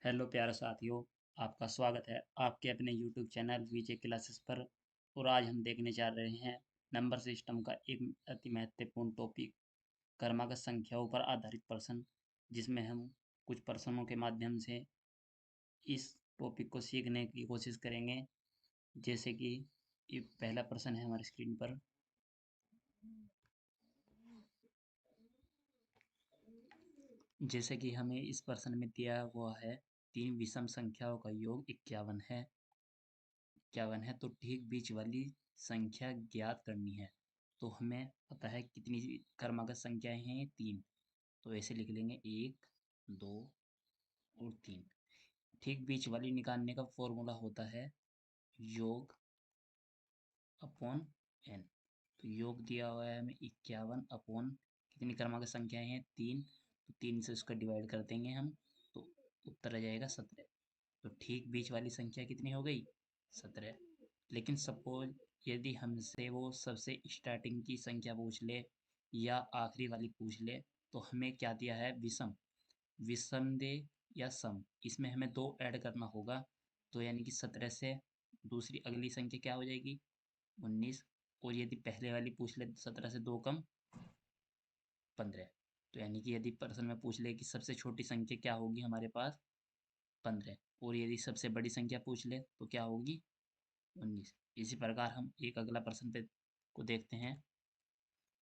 Hello प्यारे साथियों। आपका स्वागत है आपके अपने यूट्यूब चैनल वीजे क्लासेस पर। और आज हम देखने जा रहे हैं नंबर सिस्टम का एक अति महत्वपूर्ण टॉपिक, क्रमागत संख्याओं पर आधारित प्रश्न, जिसमें हम कुछ प्रश्नों के माध्यम से इस टॉपिक को सीखने की कोशिश करेंगे। जैसे कि ये पहला प्रश्न है हमारी स्क्रीन पर। जैसे कि हमें इस प्रश्न में दिया हुआ है, तीन विषम संख्याओं का योग 51 है। 51 है तो ठीक बीच वाली संख्या ज्ञात करनी है। तो हमें पता है कितनी क्रमागत संख्याएं हैं, तीन। तो ऐसे लिख लेंगे, एक, दो और तीन। ठीक बीच वाली निकालने का फॉर्मूला होता है योग अपॉन एन। तो योग दिया हुआ है हमें 51 अपॉन कितनी क्रमागत संख्याएं हैं, तीन। तो तीन से उसका डिवाइड कर देंगे हम, तो उत्तर आ जाएगा 17। तो ठीक बीच वाली संख्या कितनी हो गई, 17। लेकिन सपोज यदि हमसे वो सबसे स्टार्टिंग की संख्या पूछ ले या आखिरी वाली पूछ ले, तो हमें क्या दिया है, विषम। विषम दे या सम, इसमें हमें दो ऐड करना होगा। तो यानी कि 17 से दूसरी अगली संख्या क्या हो जाएगी, 19। और यदि पहले वाली पूछ ले, 17 से दो कम 15। तो यानी कि यदि प्रश्न में पूछ ले कि सबसे छोटी संख्या क्या होगी हमारे पास, 15। और यदि सबसे बड़ी संख्या पूछ ले तो क्या होगी, 19। इसी प्रकार हम एक अगला प्रश्न पे को देखते हैं।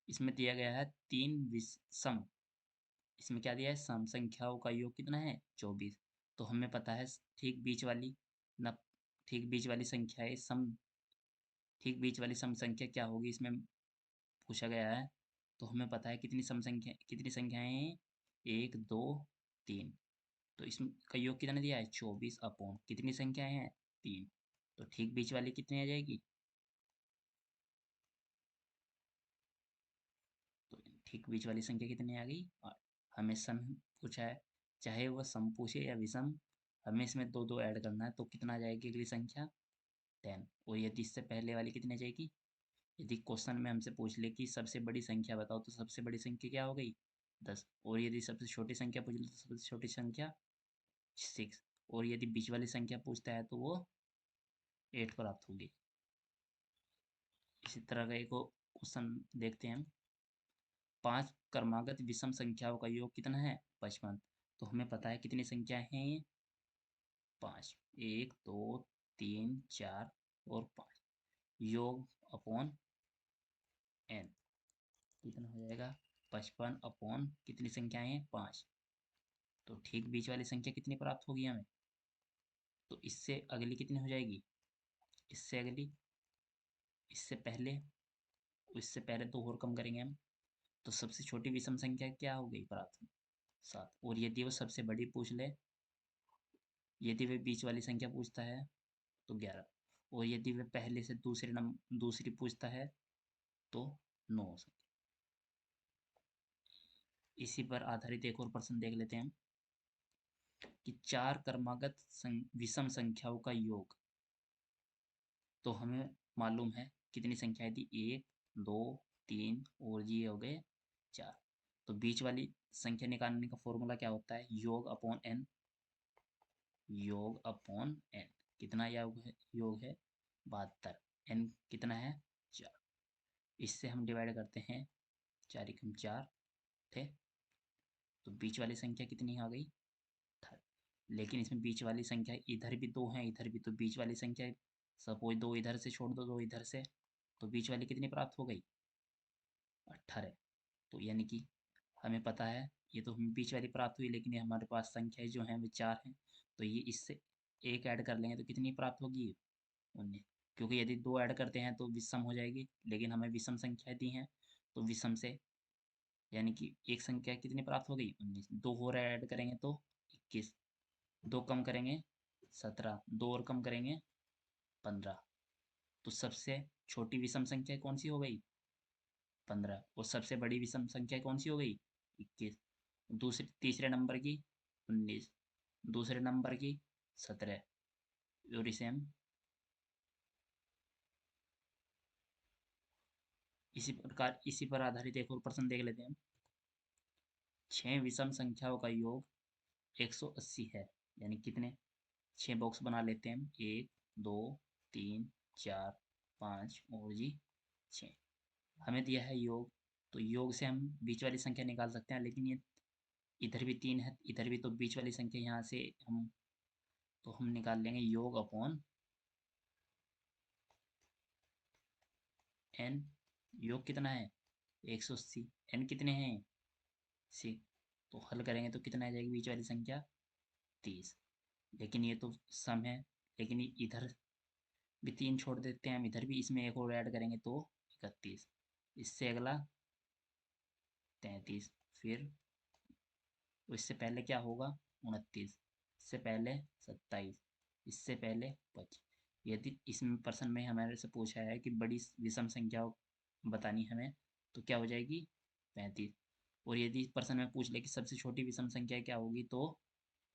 इसमें दिया गया है तीन विषम, इसमें क्या दिया है, सम संख्याओं का योग कितना है, 24। तो हमें पता है ठीक बीच वाली न ठीक बीच वाली संख्या है सम, ठीक बीच वाली सम संख्या क्या होगी इसमें पूछा गया है। तो हमें पता है कितनी सम संख्या, कितनी संख्याएं हैं, एक, दो, तीन। तो इसका योग कितना दिया है, 24 अपॉन कितनी संख्याएं हैं, तीन। तो ठीक बीच वाली कितनी आ जाएगी, तो ठीक बीच वाली संख्या कितनी आ गई, 8। हमें सम पूछा है, चाहे वह सम पूछे या विषम, हमें इसमें दो दो ऐड करना है। तो कितना आ जाएगी अगली संख्या, 10। और यदि इससे पहले वाली कितनी आ जाएगी, यदि क्वेश्चन में हमसे पूछ ले कि सबसे बड़ी संख्या बताओ, तो सबसे बड़ी संख्या क्या हो गई, 10। और यदि सबसे छोटी संख्या पूछ ले तो सबसे छोटी संख्या 6। और यदि बीच वाली संख्या पूछता है तो वो 8 प्राप्त होगी। इसी तरह का एक क्वेश्चन देखते हैं हम। पांच क्रमागत विषम संख्याओं का योग कितना है, 55। तो हमें पता है कितनी संख्या है ये, पाँच। एक, दो, तीन, चार और पाँच। योग अपॉन एन कितना हो जाएगा, 55 अपॉन कितनी संख्याएं हैं, पाँच। तो ठीक बीच वाली संख्या कितनी प्राप्त होगी हमें, तो इससे अगली कितनी हो जाएगी, इससे अगली, इससे पहले, इससे पहले दो और कम करेंगे हम। तो सबसे छोटी विषम संख्या क्या हो गई प्राप्त, 7। और यदि वो सबसे बड़ी पूछ ले, यदि वे बीच वाली संख्या पूछता है तो 11। और यदि वे पहले से दूसरी पूछता है तो 9 संख्या। इसी पर आधारित एक और प्रश्न देख लेते हैं हम, कि चार क्रमागत विषम संख्याओं का योग। तो हमें मालूम है कितनी संख्याएं थी, एक, दो, तीन और ये हो गए चार। तो बीच वाली संख्या निकालने का फॉर्मूला क्या होता है, योग अपॉन एन। योग अपॉन एन कितना योग है 72। एन कितना है, 4। इससे हम डिवाइड करते हैं, चार एकम चार थे। तो बीच वाली संख्या कितनी आ गई, 30। लेकिन इसमें बीच वाली संख्या इधर भी दो हैं, इधर भी। तो बीच वाली संख्या सपोज दो इधर से छोड़ दो, दो इधर से, तो बीच वाली कितनी प्राप्त हो गई, 18। तो यानी कि हमें पता है, ये तो हमें बीच वाली प्राप्त हुई, लेकिन ये हमारे पास संख्याएं जो हैं वो चार हैं। तो ये इससे एक ऐड कर लेंगे तो कितनी प्राप्त होगी, 19। क्योंकि यदि दो ऐड करते हैं तो विषम हो जाएगी, लेकिन हमें विषम संख्या दी हैं। तो विषम से यानी कि एक संख्या कितनी प्राप्त हो गई, 19। दो और ऐड करेंगे तो 21। दो कम करेंगे 17, दो और कम करेंगे 15। तो सबसे छोटी विषम संख्या कौन सी हो गई, 15। और सबसे बड़ी विषम संख्या कौन सी हो गई, 21। तीसरे नंबर की 19, दूसरे नंबर की 17। और इसे हम इसी पर आधारित एक और प्रश्न देख लेते हैं हम। छह विषम संख्याओं का योग 180 है। यानी कितने 6 बॉक्स बना लेते हैं हम, 1 2 3 4 5 और जी 6। हमें दिया है योग, तो योग से हम बीच वाली संख्या निकाल सकते हैं, लेकिन ये इधर भी 3 है, इधर भी, तो बीच वाली संख्या यहाँ से हम, तो हम निकाल लेंगे योग अपॉन एन। योग कितना है 180, एन कितने हैं सी, तो हल करेंगे तो कितना आ जाएगी बीच वाली संख्या 30। लेकिन ये तो सम है, लेकिन इधर भी 3 छोड़ देते हैं हम, इधर भी इसमें एक और ऐड करेंगे तो 31। इससे अगला 33, फिर तो इससे पहले क्या होगा 29, इससे पहले 27, इससे पहले 25। यदि इसमें प्रश्न में हमारे से पूछा है कि बड़ी विषम संख्या बतानी हमें, तो क्या हो जाएगी 35। और यदि प्रश्न में पूछ ले कि सबसे छोटी विषम संख्या क्या होगी, तो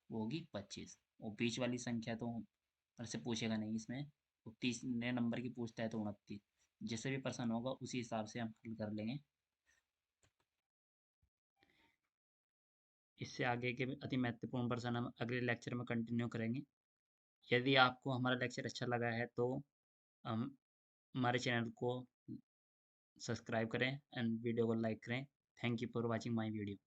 वो होगी 25। और बीच वाली संख्या तो मेरे से पूछेगा नहीं इसमें, वो 30 नंबर की पूछता है तो 29। जैसे भी प्रश्न होगा उसी हिसाब से हम हल कर लेंगे। इससे आगे के अति महत्वपूर्ण प्रश्न हम अगले लेक्चर में कंटिन्यू करेंगे। यदि आपको हमारा लेक्चर अच्छा लगा है तो हम हमारे चैनल को सब्सक्राइब करें एंड वीडियो को लाइक करें। Thank you for watching my video.